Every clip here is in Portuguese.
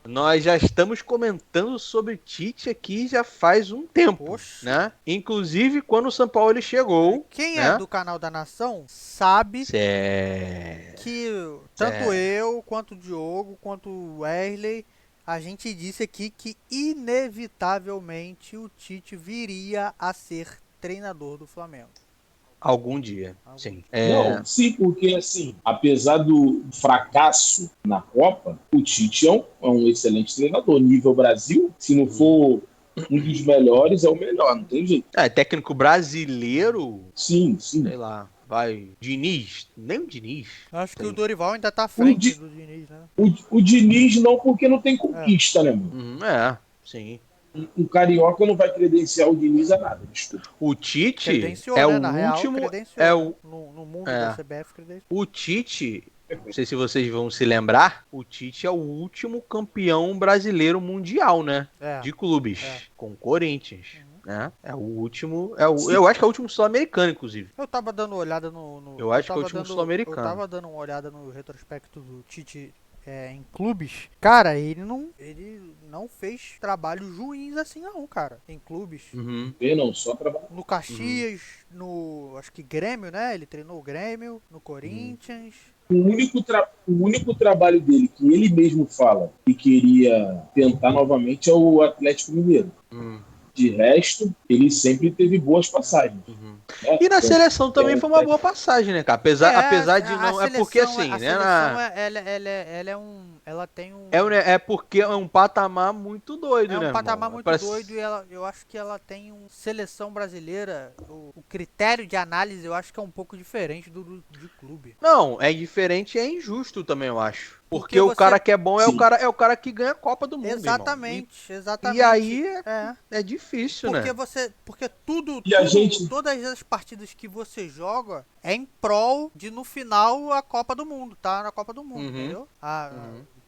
nós já estamos comentando sobre Tite aqui já faz um tempo, Poxa. né? Inclusive quando o Sampaoli chegou, Quem é né? do canal da Nação sabe Cé... que tanto Cé... eu, quanto o Diogo, quanto o Wesley, a gente disse aqui que inevitavelmente o Tite viria a ser treinador do Flamengo. Algum dia, Algum sim. dia. Não, sim, porque assim, apesar do fracasso na Copa, o Tite é um excelente treinador. Nível Brasil, se não for um dos melhores, é o melhor, não tem jeito. Técnico brasileiro, Sim, sim. sei lá, vai. Diniz? Nem o Diniz. Acho que o Sei. Dorival ainda tá à O, frente Di- do Diniz, né? o Diniz não, porque não tem É. conquista, né, mano? Sim. Um carioca não vai credenciar o Diniz a nada, desculpa. O Tite é Credenciou, o né? Na real, último. É credenciou, né? o. No mundo da É. CBF, credenciou. O Tite, não sei se vocês vão se lembrar, o Tite é o último campeão brasileiro mundial, né? É, De é. clubes, com o Corinthians. Uhum. Né? É o último. Eu Sim. acho que é o último sul-americano, inclusive. Eu tava dando uma olhada Eu acho que é o último eu sul-americano. tava dando uma olhada no retrospecto do Tite em clubes. Cara, ele não fez trabalhos ruins assim não, cara, em clubes. Uhum, Vê, não, só trabalhar. No uhum, Caxias, no acho que Grêmio, né? Ele treinou o Grêmio, no uhum. Corinthians. O único trabalho dele que ele mesmo fala que queria tentar novamente é o Atlético Mineiro. Uhum. De resto, ele sempre teve boas passagens. Uhum. Né? E na Então, seleção também foi uma boa passagem, né, cara? Apesar de não. É porque assim, A né? seleção ela é ela tem É porque é um patamar muito doido, é um né, patamar irmão? muito doido e eu acho que ela tem uma seleção brasileira, o critério de análise eu acho que é um pouco diferente de clube. Não, é diferente e é injusto também, eu acho. Porque Porque o você cara que é bom sim. é o cara que ganha a Copa do Mundo, irmão. E exatamente, aí é. é difícil, né? Porque E a gente. todas as partidas que você joga é em prol de no final a Copa do Mundo, tá? Na Copa do Mundo, Uhum, entendeu? uhum. A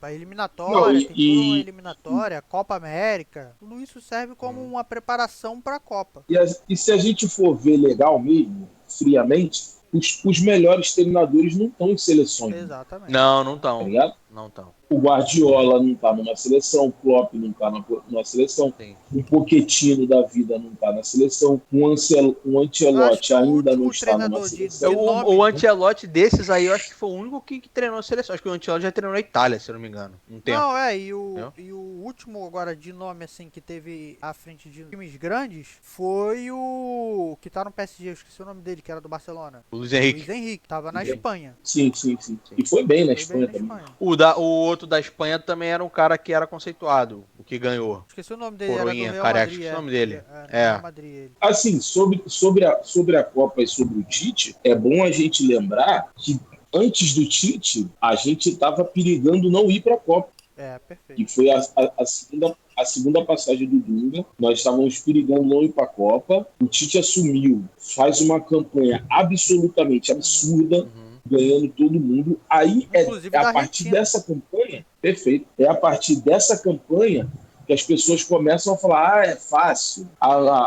Não, eliminatória, e, tem toda uma e, eliminatória, a Copa América, tudo isso serve como Uhum. uma preparação para a Copa. e se a gente for ver legal mesmo, friamente, os melhores treinadores não estão em seleções, né? Exatamente. Não, não Tá tão. ligado? Não tão. O Guardiola não está numa seleção, o Klopp não está numa seleção, Sim. o Pochettino da vida não está na seleção, um Acho Ancelotti que o ainda não último está numa treinador seleção. de O nome. Ancelotti desses aí, eu acho que foi o único que treinou a seleção. Acho que o Ancelotti já treinou a Itália, se eu não me engano. Um tempo. Não, Entendeu? e o último agora de nome assim que teve à frente de times grandes foi o que tá no PSG, eu esqueci o nome dele, que era do Barcelona. O Luiz Luiz Henrique. Henrique, tava na Espanha. Sim, sim, sim. Sim. E foi bem na Foi bem Espanha na também. Espanha. O outro da Espanha também era um cara que era conceituado, o que ganhou. Esqueci o nome dele, era do Coroinha, Real careca, Madrid, esqueci o nome dele. do Real É. Madrid ele. Assim, sobre a Copa e sobre o Tite, é bom a gente lembrar que antes do Tite, a gente estava perigando não ir para a Copa. É, perfeito. Que foi a segunda passagem do Dunga. Nós estávamos perigando não ir para a Copa. O Tite assumiu, faz uma campanha absolutamente absurda, Uhum. ganhando todo mundo. Aí Inclusive é a da partir Argentina. dessa campanha, perfeito, é a partir dessa campanha que as pessoas começam a falar: é fácil,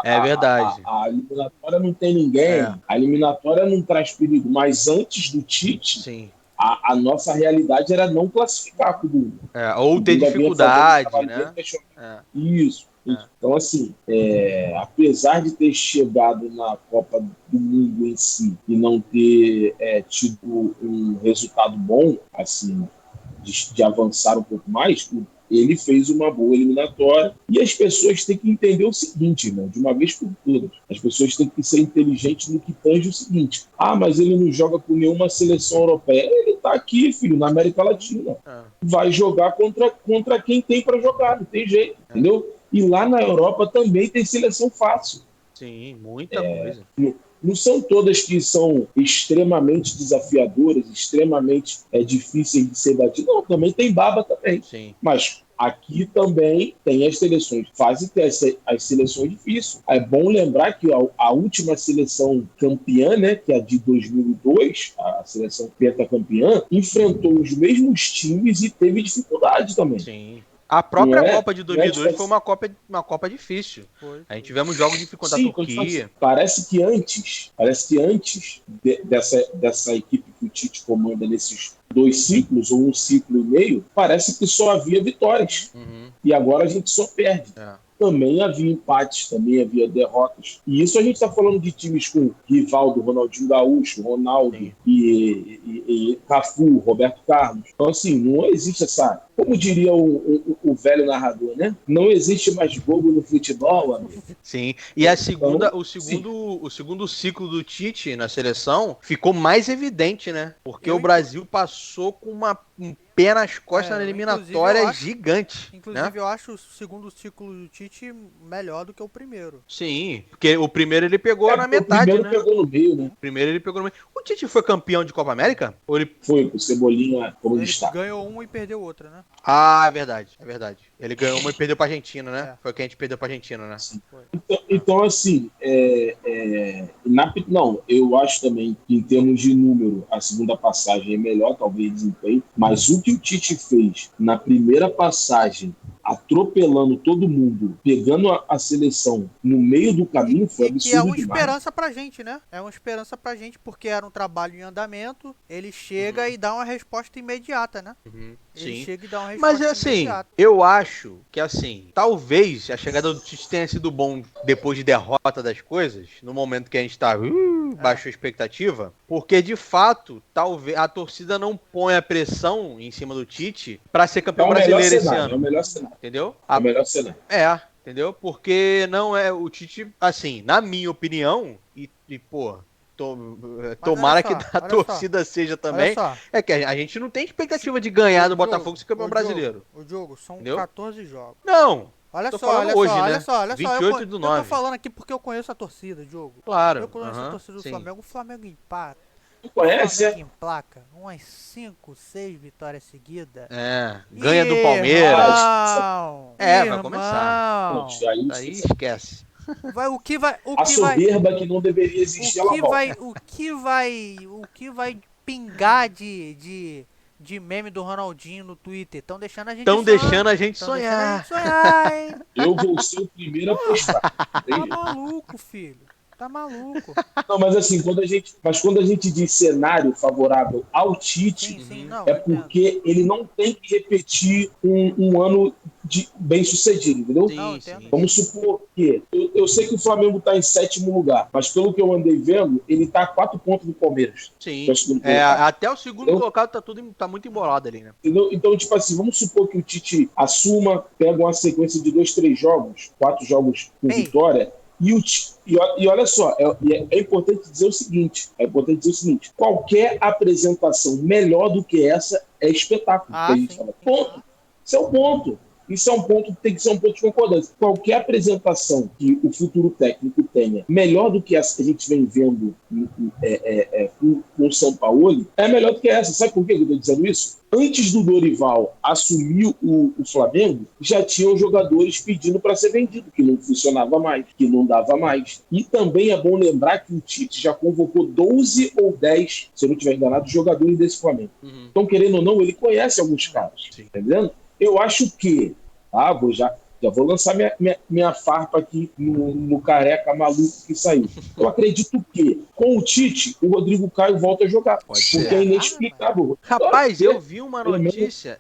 É verdade. a eliminatória não tem ninguém, É, a eliminatória não traz perigo. Mas antes do Tite, sim. a nossa realidade era não classificar com o Dunga. Ou O ter Dunga vinha fazendo um dificuldade, trabalho bem né? questionável. É, Isso. é. Então, assim, apesar de ter chegado na Copa do Mundo em si e não ter tido um resultado bom, assim, de avançar um pouco mais, ele fez uma boa eliminatória. E as pessoas têm que entender o seguinte, irmão, de uma vez por todas. As pessoas têm que ser inteligentes no que tange o seguinte: ah, mas ele não joga com nenhuma seleção europeia. Ele está aqui, filho, na América Latina. É, Vai jogar contra quem tem para jogar, não tem jeito, é. entendeu? E lá na Europa também tem seleção fácil. Sim, muita coisa. Não são todas que são extremamente desafiadoras, extremamente difíceis de ser batidas. Não, também tem baba também. Sim. Mas aqui também tem as seleções fáceis e tem as seleções difíceis. É bom lembrar que a última seleção campeã, né, que é a de 2002, a seleção pentacampeã, enfrentou os mesmos times e teve dificuldade também. Sim. A própria Não é- Copa de não é 2002 tipo foi uma Copa difícil. Foi. A gente tivemos jogos de contra a Sim, quando fala assim, Turquia. parece que antes dessa equipe que o Tite comanda nesses 2 ciclos ou 1 ciclo e meio, parece que só havia vitórias. Uhum, E agora a gente só perde. é. Também havia empates, também havia derrotas. E isso a gente está falando de times com Rivaldo, Ronaldinho Gaúcho, Ronaldo Sim. e Cafu, Roberto Carlos. Então, assim, não existe essa. Como diria o velho narrador, né? Não existe mais bobo no futebol, amigo. Sim. E a Então, segunda, sim. o segundo ciclo do Tite na seleção ficou mais evidente, né? Porque Eu, o Brasil passou com um pé nas costas na inclusive, eliminatória gigante, né? Inclusive, eu acho o segundo ciclo do Tite melhor do que o primeiro. Sim, porque o primeiro ele pegou na Porque o metade, primeiro né? pegou no meio, né? O primeiro ele pegou no meio. O Tite foi campeão de Copa América? Ou ele... Foi com o Cebolinha como Ele destaque. ganhou uma e perdeu outra, né? Ah, é verdade, é verdade. Ele ganhou uma e perdeu pra Argentina, né? É. Foi o que a gente perdeu pra Argentina, né? Foi. Então, assim, não, eu acho também que em termos de número, a segunda passagem é melhor, talvez desempenho, mas o que o Tite fez na primeira passagem, atropelando todo mundo, pegando a seleção no meio do caminho, foi E que é absurdo uma demais. esperança pra gente, né? É uma esperança pra gente, porque era um trabalho em andamento. Ele chega e dá uma resposta imediata, né? Uhum, Ele sim. chega e dá uma resposta Mas é assim, imediata. eu acho que assim, talvez a chegada do Tite tenha sido bom depois de derrota das coisas, no momento que a gente tá baixou a expectativa, porque de fato, talvez a torcida não põe a pressão em cima do Tite pra ser É campeão o melhor brasileiro esse cenário, é o ano, melhor cenário. entendeu? É o melhor cenário. Entendeu? Porque não é o Tite, assim, na minha opinião, pô, tomara que a torcida seja também, Olha só. é que a gente não tem expectativa de ganhar do Botafogo ser campeão Ô, brasileiro. Ô, Diogo, são Entendeu? 14 jogos. Não, Olha tô só, falando olha hoje, só, né? olha só, olha só. 28 do Eu tô 9. falando aqui porque eu conheço a torcida, Diogo. Claro. Eu conheço a torcida do sim. Flamengo. O Flamengo empata. Tu O conhece? Flamengo emplaca umas 5, 6 vitórias seguidas. Ganha do Palmeiras. Irmão, Vai começar. Poxa, aí Aí esquece. esquece. A soberba que não deveria existir, ela volta. o que vai pingar de meme do Ronaldinho no Twitter? Estão deixando a gente Estão deixando a gente Tão deixando a sonhar. gente sonhar, hein? Eu vou ser o primeiro a postar. Tá Entende? maluco, filho. Tá maluco. Não, mas assim, quando a gente diz cenário favorável ao Tite, Sim, não. é eu entendo. porque ele não tem que repetir um ano bem sucedido, entendeu? Não, entendo. Vamos supor que eu sei que o Flamengo está em 7º lugar, mas pelo que eu andei vendo, ele está a 4 pontos do Palmeiras. Sim. Que é o segundo colocado. Até o segundo colocado tá muito embolado ali, né? Entendeu? Então, tipo assim, vamos supor que o Tite assuma, pega uma sequência de 2, 3 jogos, 4 jogos com vitória, e olha só, é importante dizer o seguinte, qualquer apresentação melhor do que essa é espetáculo. Que a gente fala. Ponto. Isso é um ponto. Isso é um ponto que tem que ser um ponto de concordância. Qualquer apresentação que o futuro técnico tenha melhor do que essa que a gente vem vendo com o São Paulo, é melhor do que essa. Sabe por que eu estou dizendo isso? Antes do Dorival assumir o Flamengo, já tinham jogadores pedindo para ser vendido, que não funcionava mais, que não dava mais. E também é bom lembrar que o Tite já convocou 12 ou 10, se eu não estiver enganado, jogadores desse Flamengo. Então, querendo ou não, ele conhece alguns caras. Tá entendendo? Eu acho que, já vou lançar minha farpa aqui no careca maluco que saiu. Eu acredito que, com o Tite, o Rodrigo Caio volta a jogar. Porque é inexplicável. Rapaz, eu vi uma notícia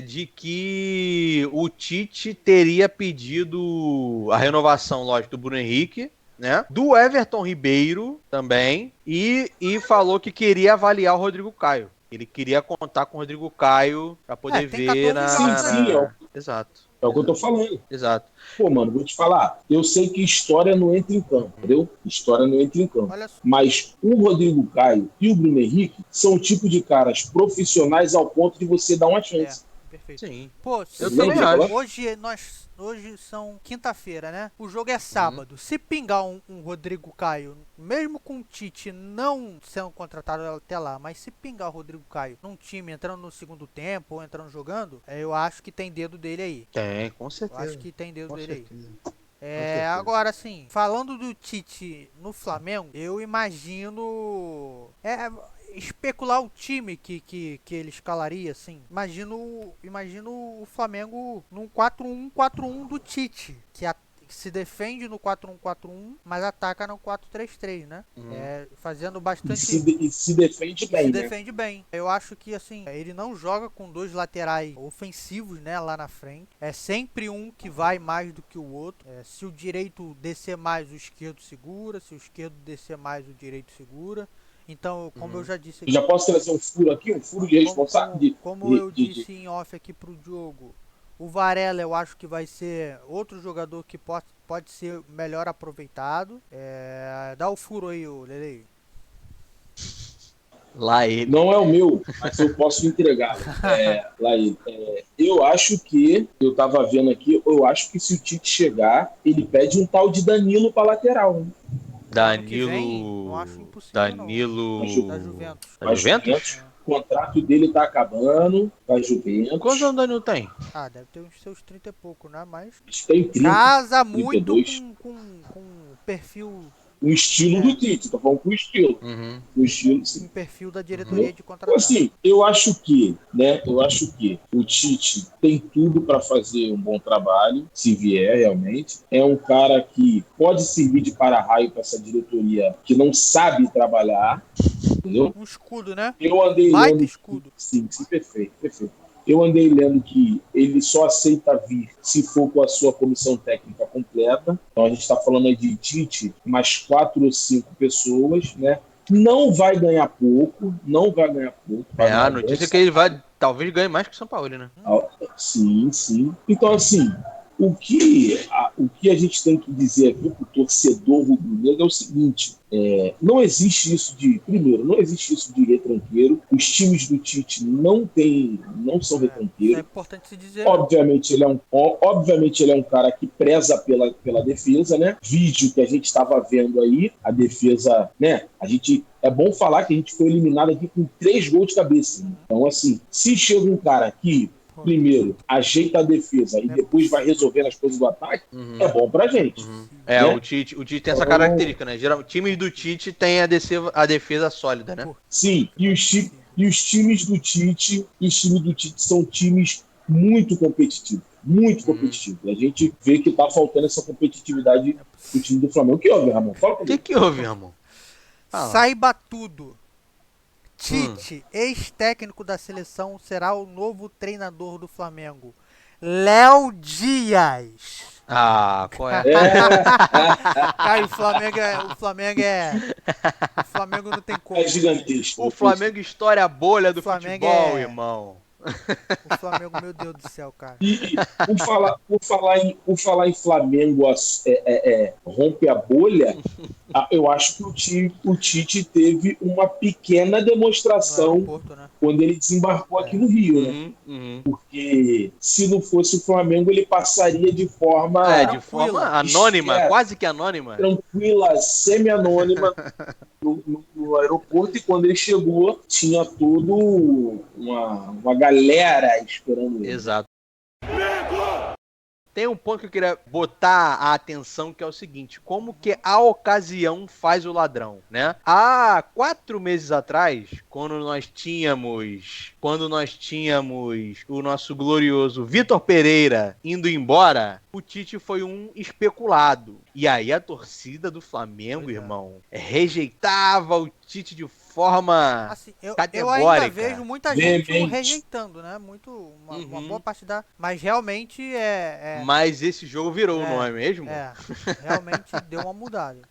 de que o Tite teria pedido a renovação, lógico, do Bruno Henrique, né? Do Everton Ribeiro também, e falou que queria avaliar o Rodrigo Caio. Ele queria contar com o Rodrigo Caio pra poder ver Exato. É o que eu tô falando. Exato. Pô, mano, vou te falar. Eu sei que história não entra em campo, entendeu? História não entra em campo. Mas o Rodrigo Caio e o Bruno Henrique são o tipo de caras profissionais ao ponto de você dar uma chance. Perfeito. Sim. Pô, eu também acho. Hoje são quinta-feira, né? O jogo é sábado. Se pingar um Rodrigo Caio, mesmo com o Tite não sendo contratado até lá, mas se pingar o Rodrigo Caio num time entrando no segundo tempo ou entrando jogando, eu acho que tem dedo dele aí. Tem, com certeza. Eu acho que tem dedo dele aí. Agora assim, falando do Tite no Flamengo, eu imagino. especular o time que ele escalaria, assim. Imagino o Flamengo num 4-1-4-1 do Tite, que se defende no 4-1-4-1, mas ataca no 4-3-3, né? Fazendo bastante... E se defende bem, se né? defende bem. Eu acho que, assim, ele não joga com dois laterais ofensivos, né, lá na frente. É sempre um que vai mais do que o outro. Se o direito descer mais, o esquerdo segura. Se o esquerdo descer mais, o direito segura. Então, como eu já disse... Eu já posso trazer um furo aqui? Um furo de responsável? Como eu disse em off aqui pro Diogo, o Varela eu acho que vai ser outro jogador que pode ser melhor aproveitado. Dá o furo aí, Lele. Lá ele. Não é o meu, mas eu posso entregá-lo. Lá ele. Eu acho que, eu estava vendo aqui, eu acho que se o Tite chegar, ele pede um tal de Danilo para lateral. Hein? Danilo. Não acho impossível, Danilo. não. Da Juventus. Da Juventus? O contrato dele tá acabando, vai Juventus. Quantos anos o Danilo tem? Deve ter uns seus 30 e pouco, né? Mas Tem 30, casa muito 32. com o perfil... O estilo do Tite, tô falando com o estilo. O estilo, sim. Com o perfil da diretoria de contratar. Então, assim, eu acho que o Tite tem tudo para fazer um bom trabalho, se vier realmente. É um cara que pode servir de para-raio para essa diretoria que não sabe trabalhar, entendeu? Um escudo, né? Eu andei Baita lendo... escudo. Sim, perfeito. Eu andei lendo que ele só aceita vir se for com a sua comissão técnica completa. Então a gente está falando aí de Tite, mais 4 ou 5 pessoas, né? Não vai ganhar pouco. A notícia é que ele talvez ganhe mais que o São Paulo, né? Sim. Então, assim, o que a gente tem que dizer aqui para o torcedor rubro-negro é o seguinte: não existe isso de retranqueiro. Os times do Tite não são retranqueiros. É importante se dizer. Obviamente ele é um cara que preza pela defesa, né? Vídeo que a gente estava vendo aí, a defesa, né? É bom falar que a gente foi eliminado aqui com 3 gols de cabeça. Então, assim, se chega um cara que primeiro ajeita a defesa e depois vai resolvendo as coisas do ataque, é bom pra gente. Né? O Tite tem essa característica, né? Geralmente, times do Tite tem a defesa sólida, né? Sim, e os times do Tite são times muito competitivos. A gente vê que tá faltando essa competitividade do time do Flamengo. O que houve, Ramon? Fala comigo. O que houve, Ramon? Saiba tudo. Tite, ex-técnico da seleção, será o novo treinador do Flamengo. Léo Dias. Qual é? Cara, o Flamengo não tem como. É gigantesco. O Flamengo estoura a bolha do Flamengo futebol, irmão. O Flamengo, meu Deus do céu, cara. E por falar em Flamengo rompe a bolha, eu acho que o Tite teve uma pequena demonstração Porto, né? quando ele desembarcou aqui no Rio, né? Porque se não fosse o Flamengo, ele passaria de forma anônima, quase que anônima. Tranquila, semi-anônima no aeroporto, e quando ele chegou, tinha tudo uma galera esperando ele. Exato. Tem um ponto que eu queria botar a atenção, que é o seguinte: como que a ocasião faz o ladrão, né? Há 4 meses atrás, quando nós tínhamos o nosso glorioso Vitor Pereira indo embora, o Tite foi um especulado. E aí a torcida do Flamengo, irmão, rejeitava o Tite de forma assim, eu categórica. ainda vejo muita gente rejeitando, né? Uma boa parte da... Mas realmente Mas esse jogo virou, não é mesmo? Realmente deu uma mudada.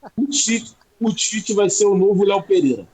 O Tite vai ser o novo Léo Pereira.